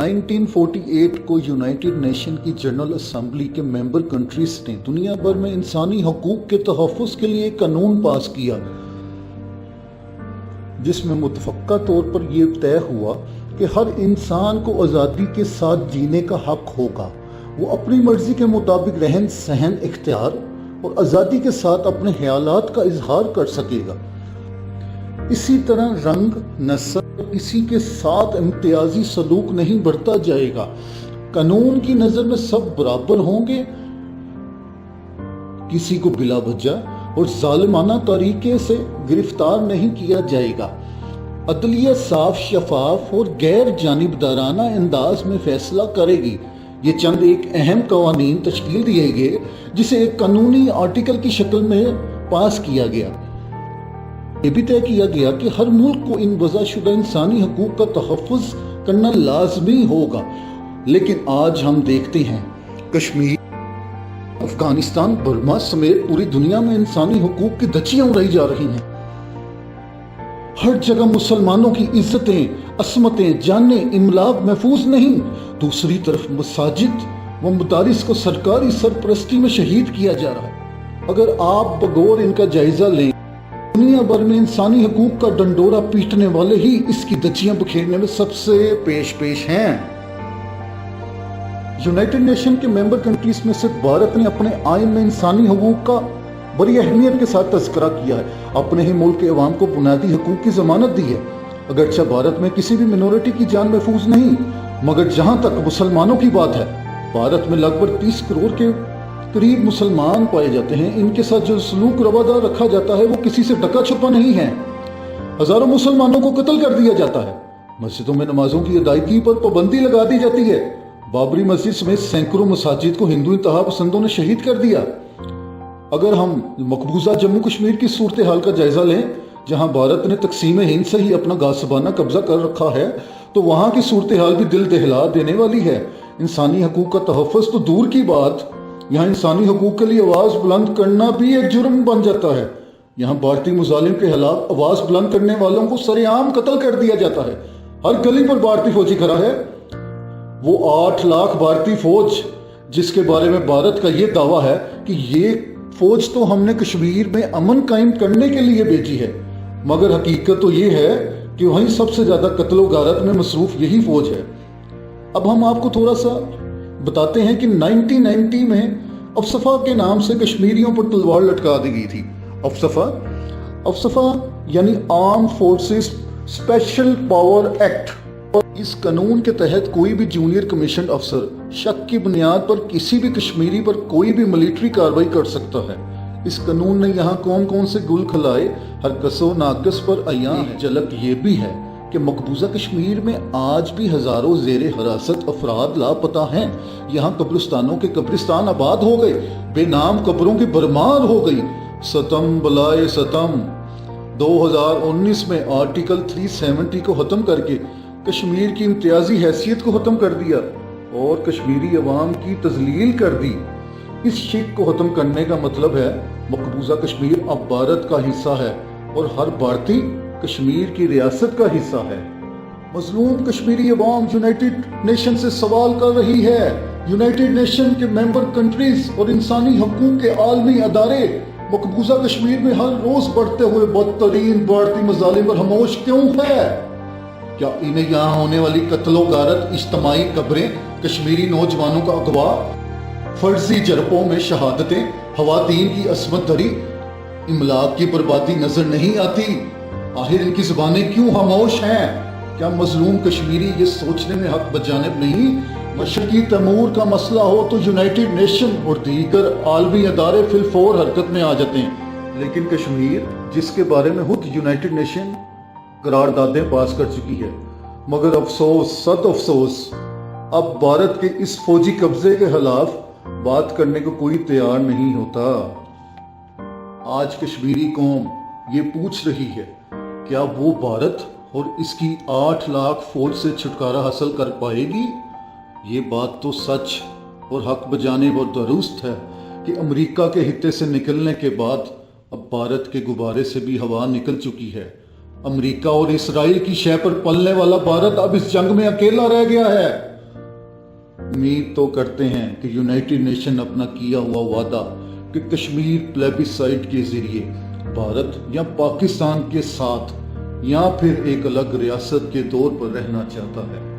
1948 کو United nation की general assembly के मेंबर कंट्रीज ने दुनिया भर में इंसानी हकूक के तहफ़्फ़ुज़ के लिए एक कानून पास किया, जिसमें मुतफ़क्का तौर पर यह तय हुआ कि हर इंसान को आज़ादी के साथ जीने का हक होगा। वो अपनी मर्जी के मुताबिक रहन सहन इख्तियार और आज़ादी के साथ अपने ख्यालात का इजहार कर सकेगा। इसी तरह रंग, नस्ल, किसी के साथ इम्तियाजी सलूक नहीं बरता जाएगा। कानून की नजर में सब बराबर होंगे, किसी को बिला वजह और जालिमाना तरीके से गिरफ्तार नहीं किया जाएगा। अदलिया साफ, शफाफ और गैर जानिबदाराना अंदाज में फैसला करेगी। ये चंद एक अहम कवानीन तश्कील दिए गए, जिसे एक कानूनी आर्टिकल की शक्ल में पास किया गया। ये भी तय किया गया कि हर मुल्क को इन वज़ाशुदा इंसानी हकूक का तहफ़्फ़ुज़ करना लाजमी होगा। लेकिन आज हम देखते हैं कश्मीर, अफगानिस्तान, बर्मा समेत पूरी दुनिया में इंसानी हकूक की धज्जियां उड़ाई जा रही हैं। हर जगह मुसलमानों की इज्जतें, असमतें, जानें, इमलाक महफूज नहीं। दूसरी तरफ मसाजिद व मदारिस को सरकारी सरपरस्ती में शहीद किया जा रहा है। अगर आप बगौर इनका जायजा लें, दुनिया भर में इंसानी हकूक का डंडोरा पीटने वाले ही इसकी धज्जियां बखेरने में सबसे पेश हैं। यूनाइटेड नेशन के मेंबर कंट्रीज में से भारत ने अपने आइन में इंसानी हकूक का बड़ी अहमियत के साथ तज़किरा किया है। अपने ही मुल्क के अवाम को बुनियादी हकूक की जमानत दी है। अगरचे भारत में किसी भी मिनोरिटी की जान महफूज नहीं, मगर जहां तक मुसलमानों की बात है, भारत में लगभग 30 करोड़ के करीब मुसलमान पाए जाते हैं। इनके साथ जो सलूक रवादार रखा जाता है वो किसी से ढका छुपा नहीं है। हजारों मुसलमानों को कत्ल कर दिया जाता है। मस्जिदों में नमाजों की अदायगी पर पाबंदी लगा दी जाती है। बाबरी मस्जिद समेत सैकड़ों मसाजिद को हिंदू इंतहा पसंदों ने शहीद कर दिया। अगर हम मकबूजा जम्मू कश्मीर की सूरत हाल का जायजा लें, जहां भारत ने तकसीम हिंद से ही अपना गासबाना कब्जा कर रखा है, तो वहां की सूरत हाल भी दिल दहला देने वाली है। इंसानी हकूक का तहफ़्फ़ुज़ तो दूर की बात, यहाँ इंसानी हकूक के लिए आवाज बुलंद करना भी एक जुर्म बन जाता है। यहाँ भारतीय मुजालिम के खिलाफ आवाज बुलंद करने वालों को सरेआम कत्ल कर दिया जाता है। हर गली पर भारतीय फौजी खड़ा है। वो 8 लाख भारतीय फौज, जिसके बारे में भारत का ये दावा है कि ये फौज तो हमने कश्मीर में अमन कायम करने के लिए भेजी है, मगर हकीकत तो ये है कि वहीं सबसे ज्यादा कत्लो गारत में मसरूफ यही फौज है। अब हम आपको थोड़ा सा बताते हैं कि 1990 में अफसफा के नाम से कश्मीरियों पर तलवार लटका दी गई थी। अफसफा यानी arm forces special power act. और इस कानून के तहत कोई भी जूनियर कमीशन अफसर शक की बुनियाद पर किसी भी कश्मीरी पर कोई भी मिलिट्री कार्रवाई कर सकता है। इस कानून ने यहाँ कौन कौन से गुल खिलाए, हर कसो नाकस पर अयां है। झलक ये भी है कि मकबूजा कश्मीर में आज भी हजारों जेर हिरासत अफराद लापता हैं। यहाँ कब्रिस्तानों के कब्रिस्तान आबाद हो गए, बेनाम कब्रों की भरमार हो गई। सतम बलाए सतम। 2019 में आर्टिकल 370 को खत्म करके कश्मीर की इम्तियाजी हैसियत को खत्म कर दिया और कश्मीरी अवाम की तजलील कर दी। इस शिक को खत्म करने का मतलब है मकबूजा कश्मीर अब भारत का हिस्सा है और हर भारतीय कश्मीर की रियासत का हिस्सा है। मजलूम कश्मीरी अवाम यूनाइटेड नेशन से सवाल कर रही है। यूनाइटेड नेशन के मेंबर कंट्रीज और इंसानी हकूक के आलमी अदारे मकबूजा कश्मीर में हर रोज बढ़ते हुए बदतरीन भारतीय मजालिम पर खामोश क्यों है? क्या इन्हें यहाँ होने वाली कत्लो गारत, इज्तमाई कब्रें, कश्मीरी नौजवानों का अगवा, फर्जी जरपों में शहादतें, खवातीन की असमत दरी, इमलाक की बर्बादी नजर नहीं आती? आखिर इनकी जुबानें क्यों खामोश हैं? क्या मजलूम कश्मीरी ये सोचने में हक बजानिब नहीं? मशरकी तैमूर का मसला हो तो यूनाइटेड नेशन और दीगर आलमी अदारे फिलफौर हरकत में आ जाते हैं, लेकिन कश्मीर, जिसके बारे में खुद यूनाइटेड नेशन करारदादें पास कर चुकी है, मगर अफसोस, सद अफसोस, अब भारत के इस फौजी कब्जे के खिलाफ बात करने को कोई तैयार नहीं होता। आज कश्मीरी कौम ये पूछ रही है, क्या वो भारत और इसकी 8 लाख फौज से छुटकारा हासिल कर पाएगी? ये बात तो सच और हक बजाने और दुरुस्त है कि अमेरिका के हिस्से से निकलने के बाद अब भारत के गुब्बारे से भी हवा निकल चुकी है। अमेरिका और इसराइल की शह पर पलने वाला भारत अब इस जंग में अकेला रह गया है। امید تو کرتے ہیں کہ یونائٹڈ نیشن اپنا کیا ہوا وعدہ کہ کشمیر پلیبیسائٹ کے ذریعے بھارت یا پاکستان کے ساتھ یا پھر ایک الگ ریاست کے طور پر رہنا چاہتا ہے